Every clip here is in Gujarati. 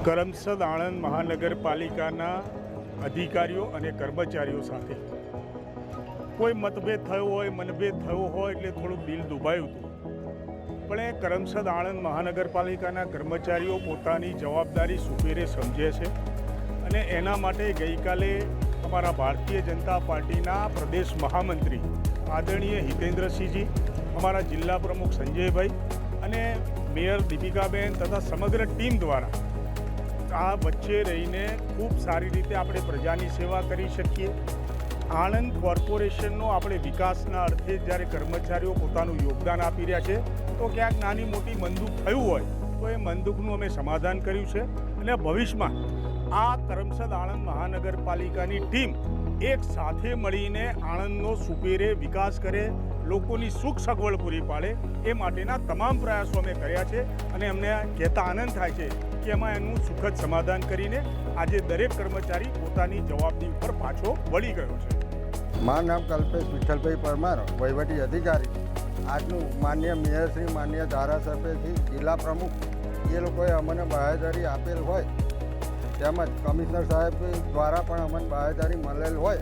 કરમસદ આણંદ મહાનગરપાલિકાના અધિકારીઓ અને કર્મચારીઓ સાથે કોઈ મતભેદ થયો હોય, મનભેદ થયો હોય એટલે થોડું દિલ દુભાયું હતું. પણ એ કરમસદ આણંદ મહાનગરપાલિકાના કર્મચારીઓ પોતાની જવાબદારી સુપેરે સમજે છે અને એના માટે ગઈકાલે અમારા ભારતીય જનતા પાર્ટીના પ્રદેશ મહામંત્રી આદરણીય હિતેન્દ્રસિંહજી, અમારા જિલ્લા પ્રમુખ સંજયભાઈ અને મેયર દીપિકાબેન તથા સમગ્ર ટીમ દ્વારા આ વચ્ચે રહીને ખૂબ સારી રીતે આપણે પ્રજાની સેવા કરી શકીએ. આણંદ કોર્પોરેશનનો આપણે વિકાસના અર્થે જ્યારે કર્મચારીઓ પોતાનું યોગદાન આપી રહ્યા છે તો ક્યાંક નાની મોટી મનદુખ થયું હોય તો એ મનદુખનું અમે સમાધાન કર્યું છે અને ભવિષ્યમાં આ કરમસદ આણંદ મહાનગરપાલિકાની ટીમ એક સાથે મળીને આણંદનો સુપેરે વિકાસ કરે, લોકોની સુખ સગવડ પૂરી પાડે એ માટેના તમામ પ્રયાસો અમે કર્યા છે અને અમને કહેતા આનંદ થાય છે કે એમાં એનું સુખદ સમાધાન કરીને આજે દરેક કર્મચારી પોતાની જવાબદારી ઉપર પાછો વળી ગયો છે. મારું નામ કલ્પેશ વિઠ્ઠલભાઈ પરમાર, વહીવટી અધિકારી. આજનું માન્ય મેયરશ્રી, માન્ય ધારાસભ્યશ્રી, જિલ્લા પ્રમુખ એ લોકોએ અમને બાહેધરી આપેલ હોય તેમજ કમિશનર સાહેબ દ્વારા પણ અમને બાહેધરી મળેલ હોય,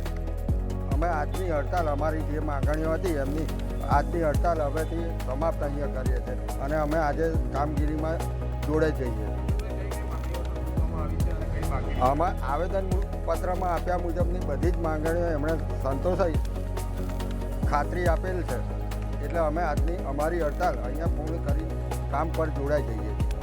અમે આજની હડતાલ, અમારી જે માગણીઓ હતી એમની આજની હડતાલ હવેથી સમાપ્ત અહીંયા કરીએ છીએ અને અમે આજે કામગીરીમાં જોડે જઈએ. આમાં આવેદન પત્રમાં આપ્યા મુજબની બધી જ માંગણીઓ એમણે સંતોષાઈ ખાતરી આપેલ છે, એટલે અમે આજની અમારી હડતાલ અહીંયા પૂર્ણ કરી કામ પર જોડાઈ જઈએ છીએ.